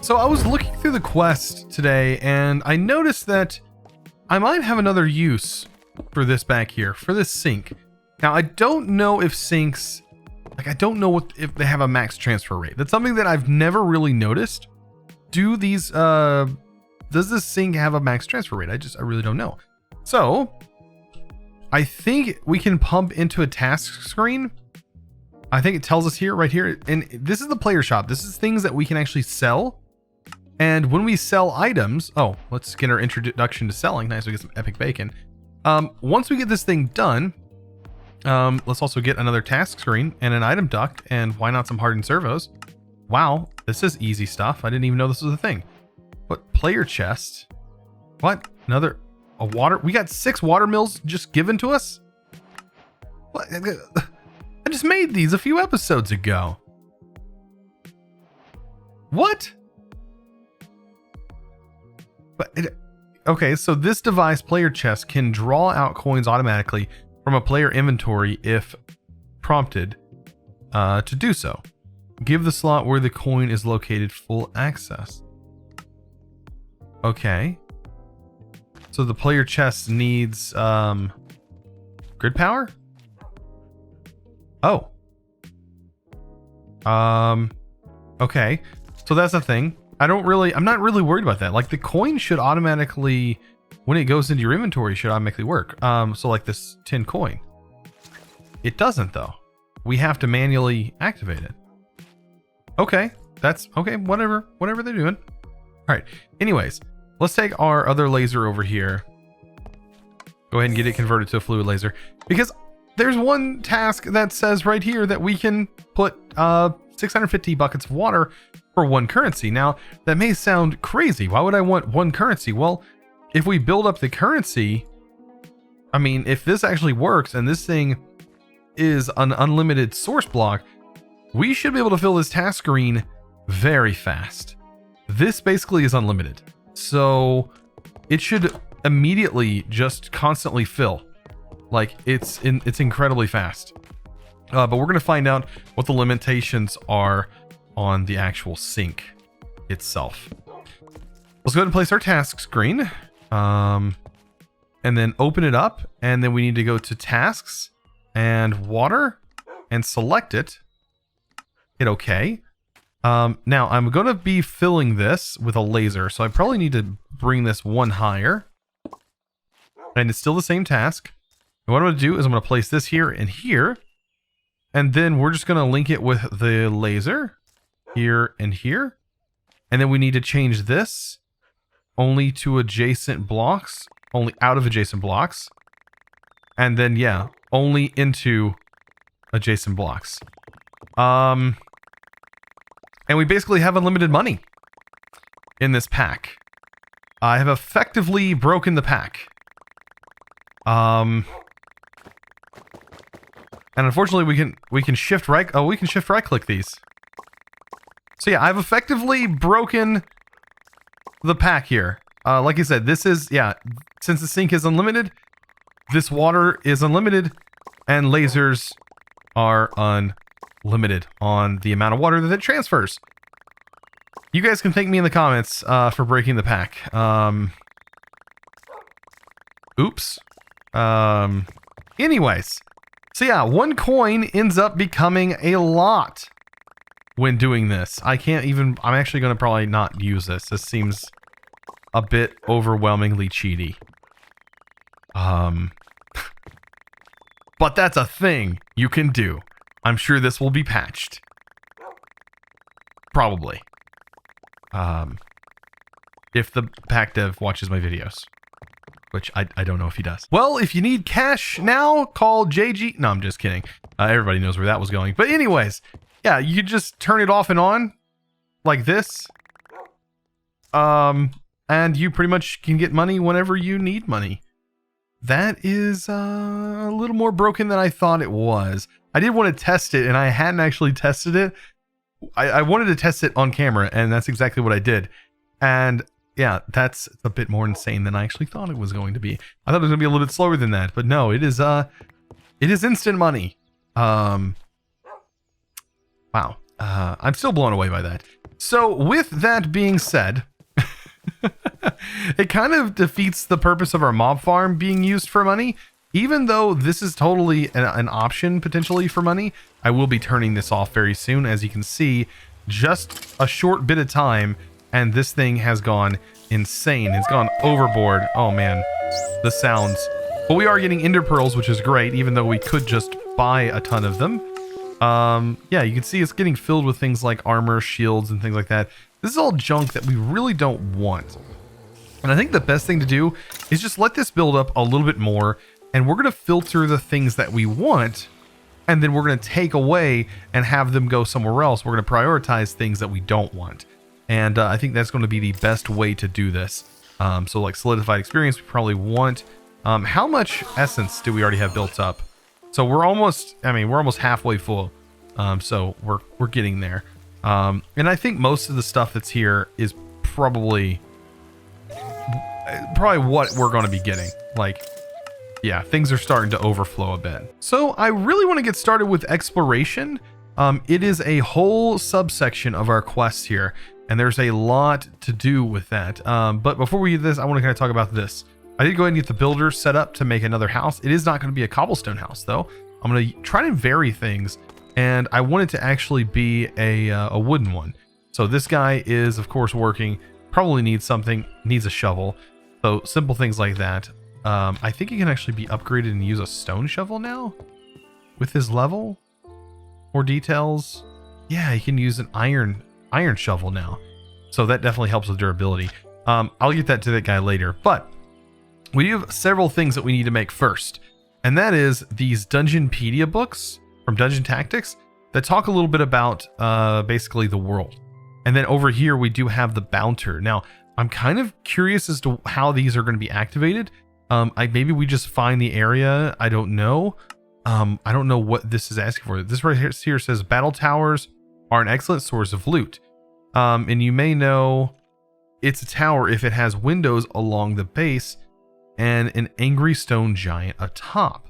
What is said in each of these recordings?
So I was looking through the quest today and I noticed that I might have another use for this back here, for this sink. Now I don't know if sinks, like I don't know if they have a max transfer rate. That's something that I've never really noticed. Do these, does this sink have a max transfer rate? I really don't know. So I think we can pump into a task screen. I think it tells us here, right here. And this is the player shop. This is things that we can actually sell. And when we sell items, oh, let's get our introduction to selling. Nice, we get some epic bacon. Once we get this thing done, let's also get another task screen and an item duct, and why not some hardened servos? Wow, this is easy stuff. I didn't even know this was a thing. What, player chest? What? Another, a water? We got 6 water mills just given to us? What? I just made these a few episodes ago. What? Okay, so this device player chest can draw out coins automatically from a player inventory if prompted to do so. Give the slot where the coin is located full access. Okay. So the player chest needs grid power? Oh. Okay. So that's the thing. I'm not really worried about that. Like the coin should automatically, when it goes into your inventory, should automatically work. So like this 10 coin. It doesn't though. We have to manually activate it. Okay. That's okay. Whatever they're doing. All right. Anyways, let's take our other laser over here. Go ahead and get it converted to a fluid laser, because there's one task that says right here that we can put 650 buckets of water for 1 currency. Now, that may sound crazy. Why would I want 1 currency? Well, if we build up the currency, I mean, if this actually works and this thing is an unlimited source block, we should be able to fill this task screen very fast. This basically is unlimited. So it should immediately just constantly fill. Like it's incredibly fast. But we're going to find out what the limitations are on the actual sink itself. Let's go ahead and place our task screen. And then open it up. And then we need to go to tasks and water and select it. Hit OK. Now I'm going to be filling this with a laser. So I probably need to bring this 1 higher. And it's still the same task. And what I'm going to do is I'm going to place this here and here. And then we're just going to link it with the laser here and here. And then we need to change this only to adjacent blocks, only out of adjacent blocks. And then, yeah, only into adjacent blocks. And we basically have unlimited money in this pack. I have effectively broken the pack. And unfortunately we can shift right, we can shift right click these. So yeah, I've effectively broken the pack here. Like I said, this is, yeah, since the sink is unlimited, this water is unlimited, and lasers are unlimited on the amount of water that it transfers. You guys can thank me in the comments for breaking the pack. Oops. Anyways. So yeah, 1 coin ends up becoming a lot when doing this. I'm actually going to probably not use this. This seems a bit overwhelmingly cheaty. But that's a thing you can do. I'm sure this will be patched. Probably. If the pack dev watches my videos. Which I don't know if he does. Well, if you need cash now, call JG. No, I'm just kidding. Everybody knows where that was going. But anyways, yeah, you just turn it off and on like this. And you pretty much can get money whenever you need money. That is a little more broken than I thought it was. I did want to test it, and I hadn't actually tested it. I wanted to test it on camera, and that's exactly what I did. And yeah, that's a bit more insane than I actually thought it was going to be. I thought it was going to be a little bit slower than that, but no, it is instant money. Wow. I'm still blown away by that. So with that being said, it kind of defeats the purpose of our mob farm being used for money. Even though this is totally an option potentially for money, I will be turning this off very soon. As you can see, just a short bit of time and this thing has gone insane. It's gone overboard. Oh man, the sounds. But we are getting ender pearls, which is great, even though we could just buy a ton of them. Yeah, you can see it's getting filled with things like armor, shields, and things like that. This is all junk that we really don't want. And I think the best thing to do is just let this build up a little bit more, and we're going to filter the things that we want, and then we're going to take away and have them go somewhere else. We're going to prioritize things that we don't want. And I think that's going to be the best way to do this. So like solidified experience, we probably want. How much essence do we already have built up? So we're almost, we're almost halfway full. So we're getting there. And I think most of the stuff that's here is probably what we're going to be getting. Like, yeah, things are starting to overflow a bit. So I really want to get started with exploration. It is a whole subsection of our quest here, and there's a lot to do with that. But before we do this, I want to kind of talk about this. I did go ahead and get the builder set up to make another house. It is not going to be a cobblestone house though. I'm going to try to vary things, and I want it to actually be a wooden one. So this guy is of course working, probably needs a shovel. So simple things like that. I think he can actually be upgraded and use a stone shovel now with his level. More details. Yeah, he can use an iron shovel now. So that definitely helps with durability. I'll get that to that guy later, but we do have several things that we need to make first. And that is these Dungeon Pedia books from Dungeon Tactics that talk a little bit about basically the world. And then over here we do have the Bounter. Now, I'm kind of curious as to how these are going to be activated. Maybe we just find the area. I don't know. I don't know what this is asking for. This right here says battle towers are an excellent source of loot. And you may know it's a tower if it has windows along the base and an angry stone giant atop.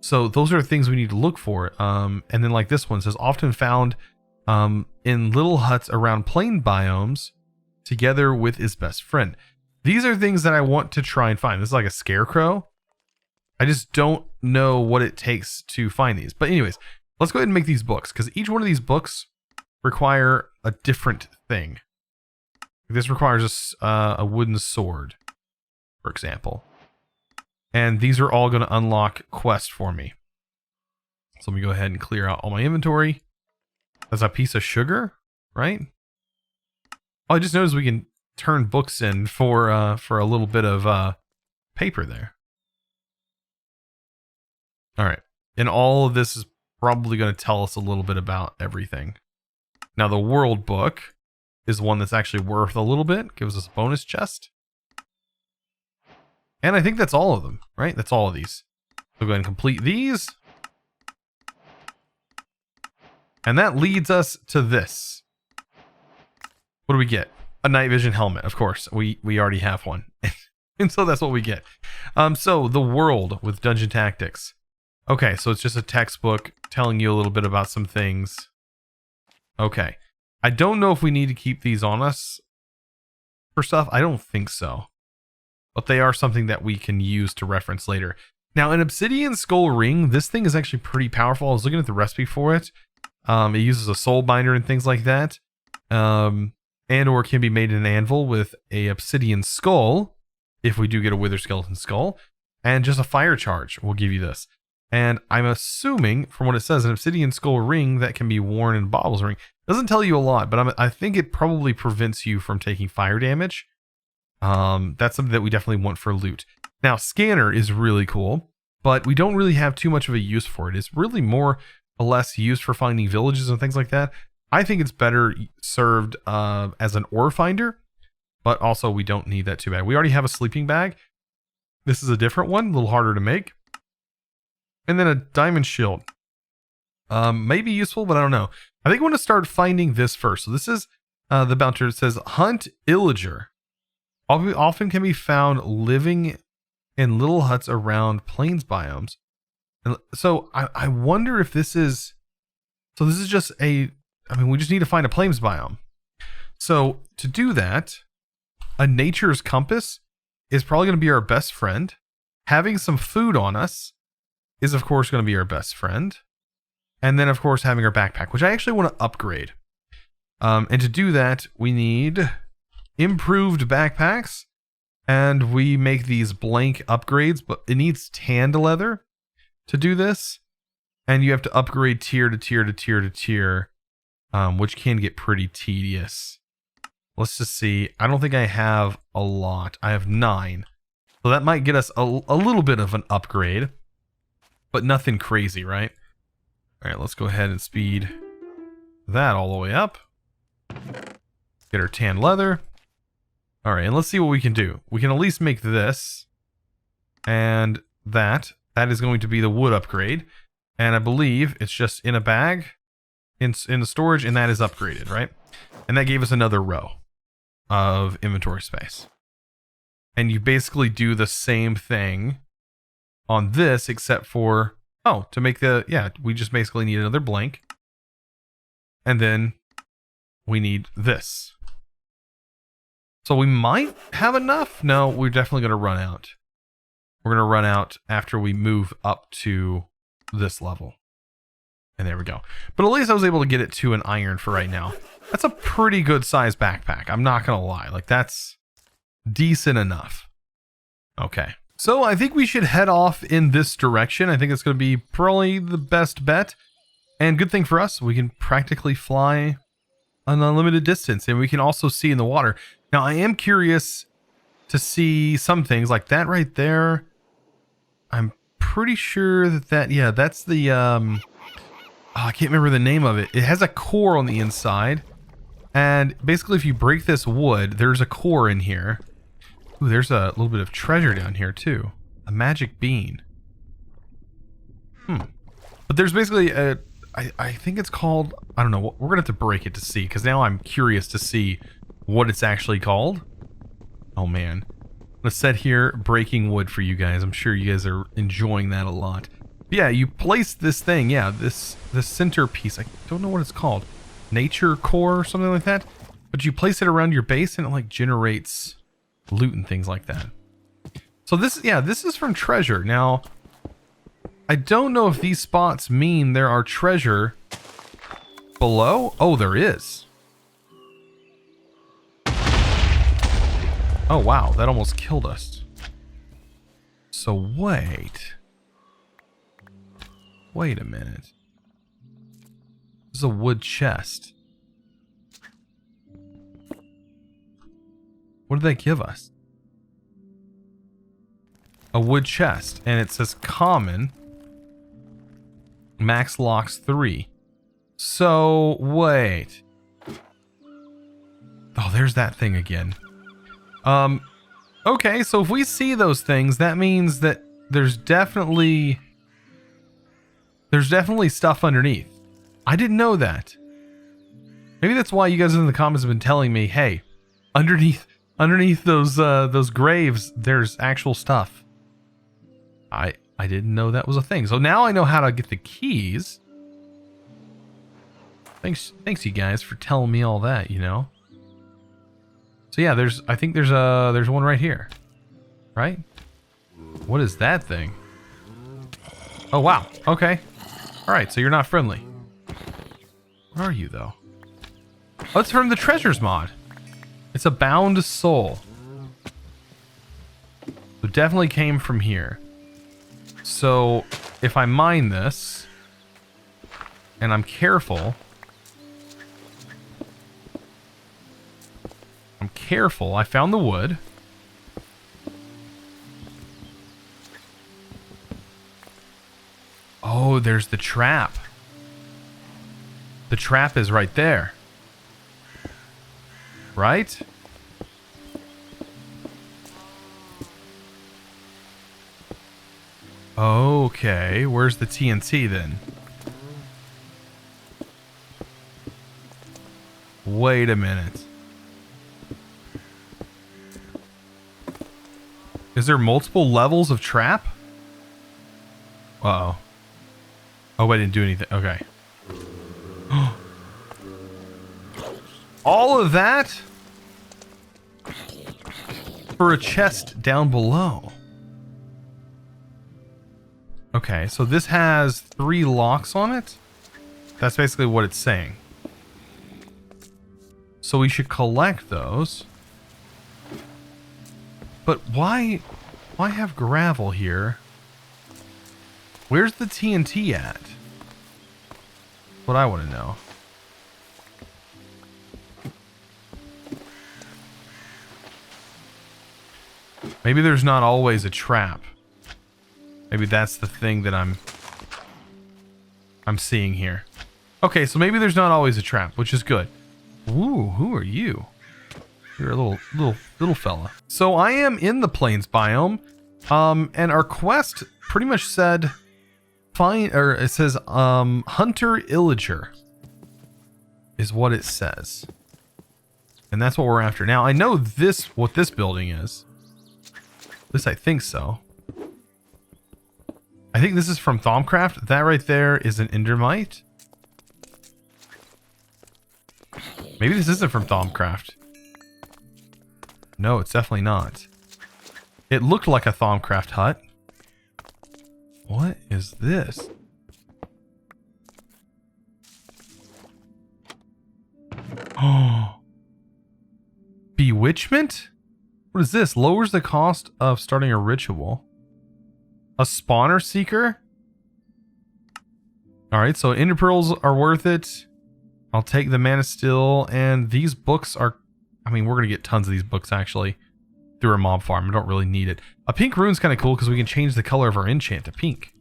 So those are things we need to look for. And then like this one says often found in little huts around plain biomes together with his best friend. These are things that I want to try and find. This is like a scarecrow. I just don't know what it takes to find these. But anyways, let's go ahead and make these books, because each one of these books require a different thing. This requires a wooden sword, for example. And these are all going to unlock quests for me. So let me go ahead and clear out all my inventory. That's a piece of sugar, right? Oh, I just noticed we can turn books in for a little bit of paper there. All right. And all of this is probably going to tell us a little bit about everything. Now, the world book is one that's actually worth a little bit. Gives us a bonus chest. And I think that's all of them, right? That's all of these. So go ahead and complete these. And that leads us to this. What do we get? A night vision helmet, of course. We already have one. And so that's what we get. So the world with Dungeon Tactics. Okay, so it's just a textbook telling you a little bit about some things. Okay. I don't know if we need to keep these on us for stuff. I don't think so. But they are something that we can use to reference later. Now, an Obsidian skull ring, this thing is actually pretty powerful. I was looking at the recipe for it. It uses a soul binder and things like that. And or can be made in an anvil with a obsidian skull, if we do get a wither skeleton skull. And just a fire charge will give you this. And I'm assuming, from what it says, an obsidian skull ring that can be worn in Baubles ring. Doesn't tell you a lot, but I think it probably prevents you from taking fire damage. That's something that we definitely want for loot. Now, scanner is really cool, but we don't really have too much of a use for it. It's really more or less used for finding villages and things like that. I think it's better served as an ore finder, but also we don't need that too bad. We already have a sleeping bag. This is a different one, a little harder to make. And then a diamond shield. May be useful, but I don't know. I think I want to start finding this first. So this is the bouncer. It says hunt illager. Often can be found living in little huts around plains biomes. And so I wonder if this is... So this is just a I mean, we just need to find a plains biome. So to do that, a nature's compass is probably going to be our best friend. Having some food on us is, of course, going to be our best friend. And then, of course, having our backpack, which I actually want to upgrade. And to do that, we need improved backpacks. And we make these blank upgrades, but it needs tanned leather to do this. And you have to upgrade tier to tier to tier to tier, which can get pretty tedious. Let's just see. I don't think I have a lot. I have 9. So that might get us a little bit of an upgrade, but nothing crazy, right? All right, let's go ahead and speed that all the way up. Get our tan leather. All right, and let's see what we can do. We can at least make this and that. That is going to be the wood upgrade. And I believe it's just in a bag in the storage, and that is upgraded, right? And that gave us another row of inventory space. And you basically do the same thing on this, except for, oh, to make the, yeah, we just basically need another blank. And then we need this. So we might have enough. No, we're definitely going to run out. We're going to run out after we move up to this level. And there we go. But at least I was able to get it to an iron for right now. That's a pretty good size backpack. I'm not going to lie. Like, that's decent enough. Okay. So I think we should head off in this direction. I think it's going to be probably the best bet. And good thing for us, we can practically fly an unlimited distance. And we can also see in the water. Now, I am curious to see some things like that right there. I'm pretty sure that, yeah, that's the, I can't remember the name of it. It has a core on the inside. And basically, if you break this wood, there's a core in here. Ooh, there's a little bit of treasure down here, too. A magic bean. But there's basically a, I think it's called, I don't know, we're going to have to break it to see, because now I'm curious to see what it's actually called. Oh, man. Let's set here breaking wood for you guys. I'm sure you guys are enjoying that a lot. But yeah, you place this thing, yeah, this centerpiece. I don't know what it's called. Nature core or something like that. But you place it around your base and it like generates loot and things like that. So this, yeah, this is from treasure. Now, I don't know if these spots mean there are treasure below. Oh, there is. Oh, wow. That almost killed us. So wait. Wait a minute. This is a wood chest. What did they give us? A wood chest. And it says common. Max locks 3. So, wait. Oh, there's that thing again. Okay, so if we see those things, that means that there's definitely stuff underneath. I didn't know that. Maybe that's why you guys in the comments have been telling me, hey, underneath those graves, there's actual stuff. I didn't know that was a thing. So now I know how to get the keys. Thanks you guys for telling me all that, you know. So yeah, I think there's one right here. Right? What is that thing? Oh wow. Okay. All right, so you're not friendly. What are you though? Oh, it's from the treasures mod. It's a bound soul. So definitely came from here. So if I mine this and I'm careful, I found the wood. Oh, there's the trap. The trap is right there. Right? Okay, where's the TNT then? Wait a minute. Is there multiple levels of trap? Uh-oh. Oh, I didn't do anything. Okay. all of that for a chest down below. Okay, so this has 3 locks on it. That's basically what it's saying. So we should collect those. But why have gravel here? Where's the TNT at? What I want to know. Maybe there's not always a trap. Maybe that's the thing that I'm seeing here. Okay, so maybe there's not always a trap, which is good. Ooh, who are you? You're a little fella. So I am in the plains biome, and our quest pretty much said it says Hunter Illager is what it says, and that's what we're after. Now I know what this building is. At least I think so. I think this is from Thaumcraft. That right there is an Endermite. Maybe this isn't from Thaumcraft. No, it's definitely not. It looked like a Thaumcraft hut. What is this? Oh. Bewitchment? What is this? Lowers the cost of starting a ritual. A spawner seeker? Alright, so ender pearls are worth it. I'll take the mana still, and these books are... I mean, we're going to get tons of these books, actually, through a mob farm. I don't really need it. A pink rune's kind of cool, because we can change the color of our enchant to pink.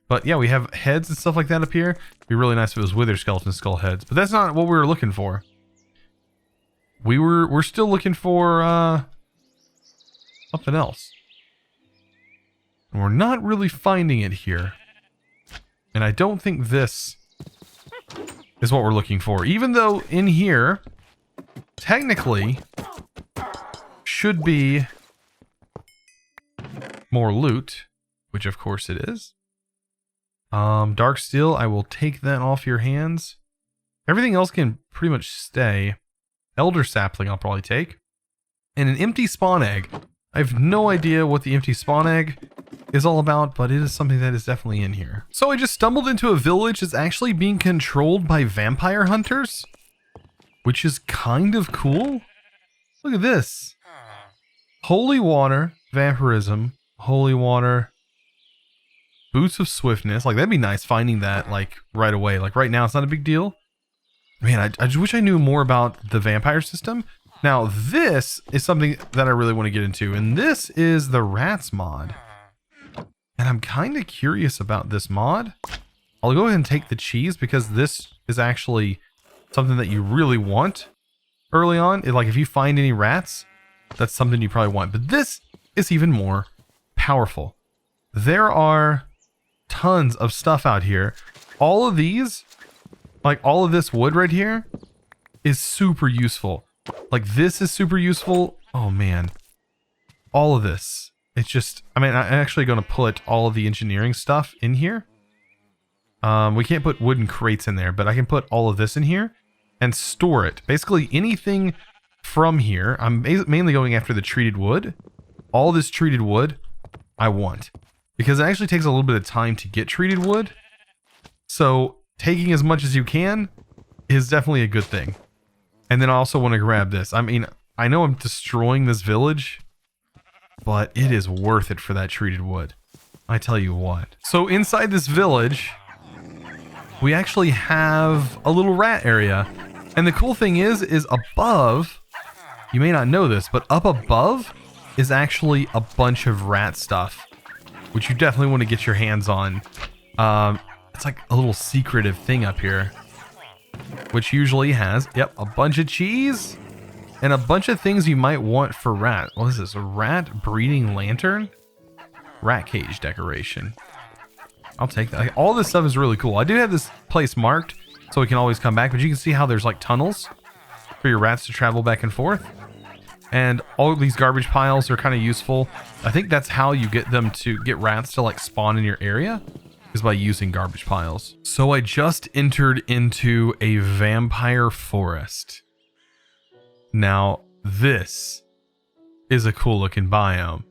But yeah, we have heads and stuff like that up here. It'd be really nice if it was wither skeleton skull heads. But that's not what we were looking for. We're still looking for something else. And we're not really finding it here. And I don't think this is what we're looking for. Even though in here, technically, should be more loot. Which of course it is. Dark steel, I will take that off your hands. Everything else can pretty much stay. Elder sapling I'll probably take. And an empty spawn egg. I have no idea what the empty spawn egg is all about, but it is something that is definitely in here. So I just stumbled into a village that's actually being controlled by vampire hunters, which is kind of cool. Look at this. Holy water, vampirism, holy water, boots of swiftness. Like, that'd be nice finding that, like, right away. Like, right now, it's not a big deal. Man, I just wish I knew more about the vampire system. Now, this is something that I really want to get into, and this is the rats mod. And I'm kind of curious about this mod. I'll go ahead and take the cheese, because this is actually something that you really want early on. Like, if you find any rats, that's something you probably want. But this is even more powerful. There are tons of stuff out here. All of these, like all of this wood right here, is super useful. Like, this is super useful. Oh man, all of this. It's just, I mean, I'm actually going to put all of the engineering stuff in here. We can't put wooden crates in there, but I can put all of this in here and store it. Basically anything from here. I'm mainly going after the treated wood. All this treated wood I want, because it actually takes a little bit of time to get treated wood. So taking as much as you can is definitely a good thing. And then I also want to grab this. I mean, I know I'm destroying this village, but it is worth it for that treated wood. I tell you what. So inside this village, we actually have a little rat area. And the cool thing is above, you may not know this, but up above is actually a bunch of rat stuff, which you definitely want to get your hands on. It's like a little secretive thing up here, which usually has, yep, a bunch of cheese and a bunch of things you might want for rat. What is this? A rat breeding lantern? Rat cage decoration. I'll take that. All this stuff is really cool. I do have this place marked so we can always come back, but you can see how there's like tunnels for your rats to travel back and forth. And all of these garbage piles are kind of useful. I think that's how you get them to get rats to like spawn in your area, is by using garbage piles. So I just entered into a vampire forest. Now, this is a cool looking biome.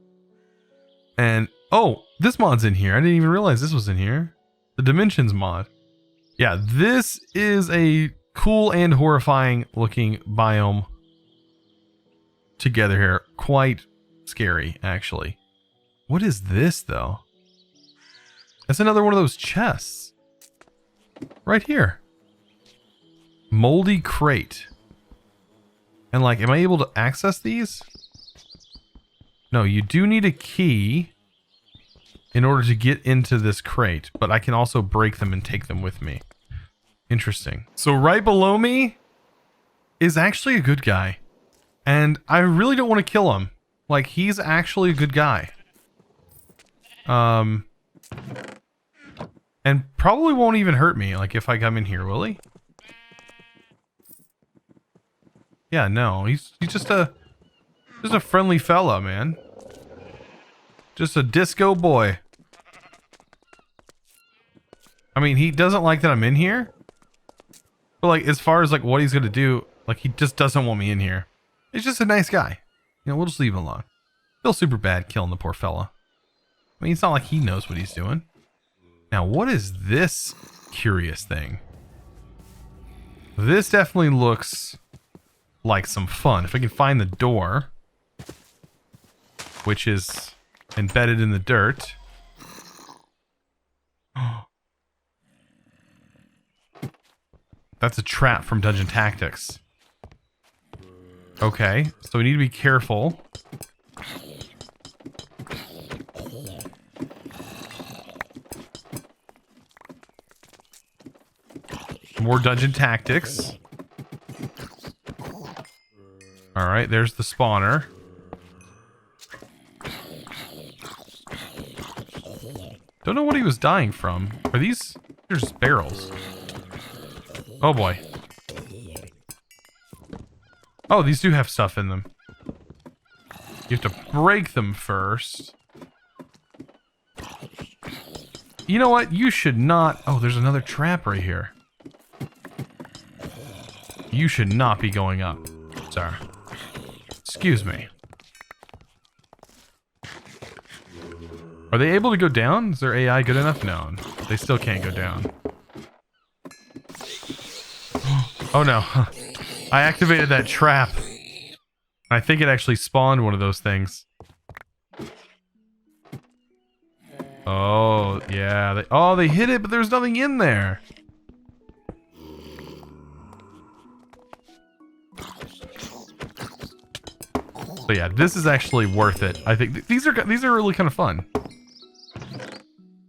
And, oh, this mod's in here. I didn't even realize this was in here. The Dimensions mod. Yeah, this is a cool and horrifying looking biome together here. Quite scary, actually. What is this, though? That's another one of those chests. Right here. Moldy crate. And like, am I able to access these? No, you do need a key in order to get into this crate, but I can also break them and take them with me. Interesting. So right below me is actually a good guy. And I really don't want to kill him. Like, he's actually a good guy. And probably won't even hurt me, like, if I come in here, will he? Yeah, no, he's just a friendly fella, man. Just a disco boy. I mean, he doesn't like that I'm in here. But like, as far as like what he's gonna do, like he just doesn't want me in here. He's just a nice guy. You know, we'll just leave him alone. Feel super bad killing the poor fella. I mean, it's not like he knows what he's doing. Now, what is this curious thing? This definitely looks like some fun. If I can find the door, which is embedded in the dirt. That's a trap from Dungeon Tactics. Okay, so we need to be careful. More Dungeon Tactics. Alright, there's the spawner. Don't know what he was dying from. Are these... They're just barrels. Oh boy. Oh, these do have stuff in them. You have to break them first. You know what? You should not... Oh, there's another trap right here. You should not be going up, sir. Excuse me. Are they able to go down? Is their AI good enough? No, they still can't go down. Oh no. I activated that trap. I think it actually spawned one of those things. Oh, yeah. They hit it, but there's nothing in there. So yeah, this is actually worth it. I think these are really kind of fun.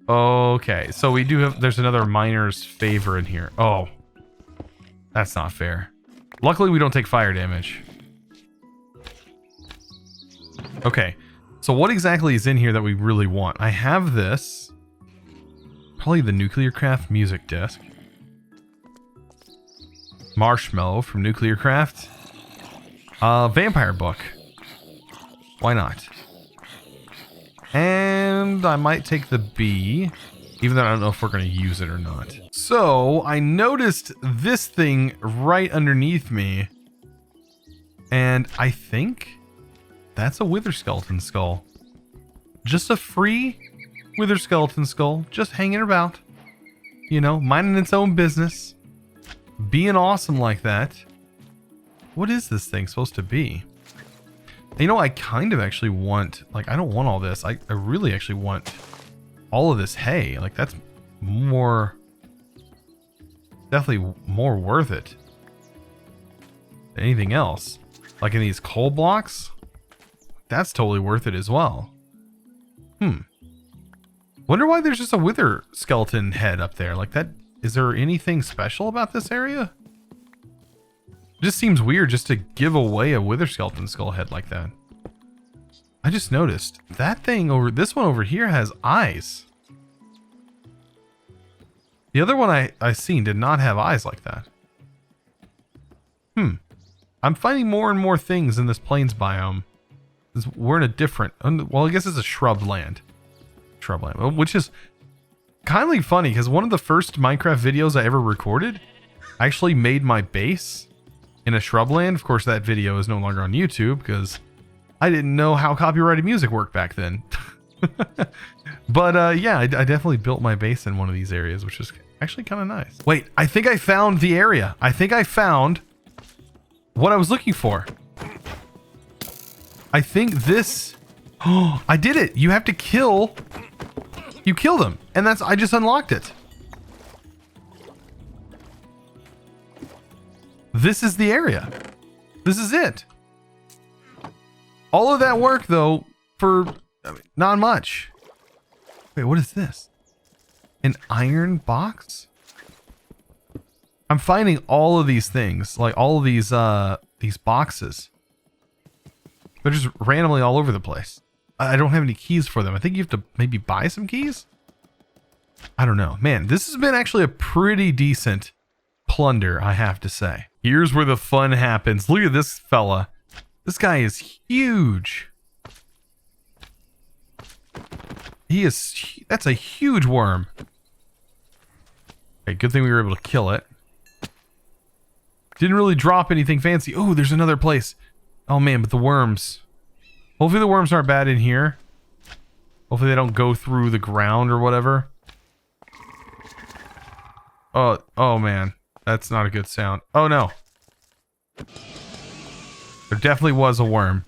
Okay, so we do have... There's another miner's favor in here. Oh. That's not fair. Luckily, we don't take fire damage. Okay, so what exactly is in here that we really want? I have this. Probably the Nuclear Craft music disc. Marshmallow from Nuclear Craft. Vampire book. Why not? And I might take the bee, even though I don't know if we're going to use it or not. So I noticed this thing right underneath me, and I think that's a wither skeleton skull. Just a free wither skeleton skull, just hanging about, you know, minding its own business, being awesome like that. What is this thing supposed to be? You know, I kind of actually want, like, I don't want all this. I really actually want all of this hay. Like, that's more, definitely more worth it than anything else. Like in these coal blocks, that's totally worth it as well. Wonder why there's just a wither skeleton head up there. Like that, is there anything special about this area? It just seems weird just to give away a wither skeleton skull head like that. I just noticed that thing over, this one over here has eyes. The other one I seen did not have eyes like that. I'm finding more and more things in this plains biome. We're in a different, well, I guess it's a shrubland. Which is kind of funny because one of the first Minecraft videos I ever recorded, I actually made my base in a shrubland. Of course, that video is no longer on YouTube because I didn't know how copyrighted music worked back then. But yeah, I definitely built my base in one of these areas, which is actually kind of nice. Wait, I think I found the area. I think I found what I was looking for. I think this... Oh, I did it. You have to kill... You kill them. And that's... I just unlocked it. This is the area. This is it. All of that work, though, for not much. Wait, what is this? An iron box? I'm finding all of these things, like all of these boxes. They're just randomly all over the place. I don't have any keys for them. I think you have to maybe buy some keys? I don't know. Man, this has been actually a pretty decent plunder, I have to say. Here's where the fun happens. Look at this fella. This guy is huge. That's a huge worm. Okay, good thing we were able to kill it. Didn't really drop anything fancy. Oh, there's another place. Oh man, but the worms. Hopefully the worms aren't bad in here. Hopefully they don't go through the ground or whatever. Oh man. That's not a good sound. Oh no. There definitely was a worm.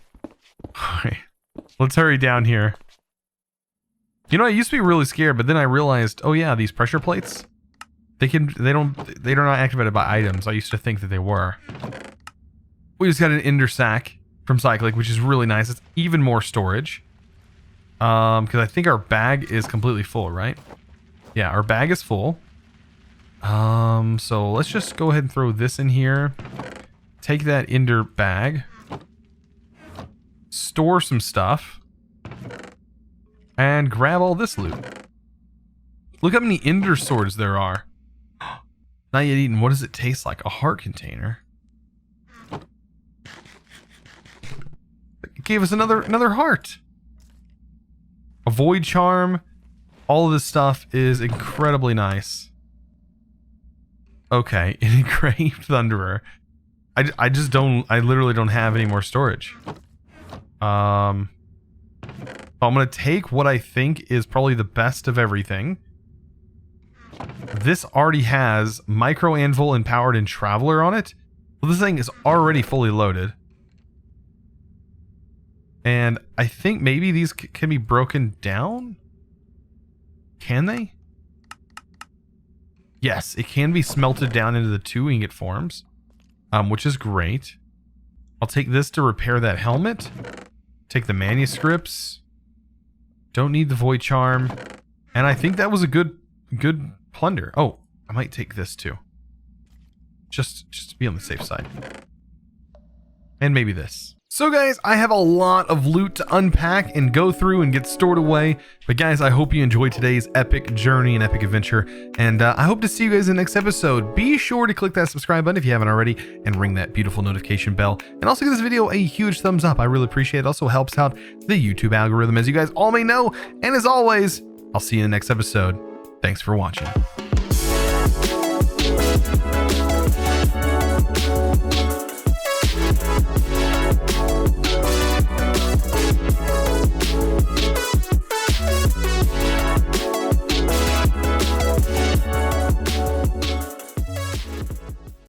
Alright. Let's hurry down here. You know, I used to be really scared, but then I realized, oh yeah, these pressure plates, they're not activated by items. I used to think that they were. We just got an ender sack from Cyclic, which is really nice. It's even more storage. Because I think our bag is completely full, right? Yeah, our bag is full. So let's just go ahead and throw this in here. Take that ender bag. Store some stuff. And grab all this loot. Look how many ender swords there are. Not yet eaten. What does it taste like? A heart container. It gave us another heart. A void charm. All of this stuff is incredibly nice. Okay, an engraved thunderer. I literally don't have any more storage. I'm gonna take what I think is probably the best of everything. This already has micro anvil empowered and traveler on it. Well, this thing is already fully loaded. And I think maybe these can be broken down. Can they? Yes, it can be smelted down into the 2 ingot forms, which is great. I'll take this to repair that helmet. Take the manuscripts. Don't need the void charm. And I think that was a good plunder. Oh, I might take this too. Just to be on the safe side. And maybe this. So guys, I have a lot of loot to unpack and go through and get stored away. But guys, I hope you enjoyed today's epic journey and epic adventure. And I hope to see you guys in the next episode. Be sure to click that subscribe button if you haven't already and ring that beautiful notification bell. And also give this video a huge thumbs up. I really appreciate it. It also helps out the YouTube algorithm, as you guys all may know. And as always, I'll see you in the next episode. Thanks for watching.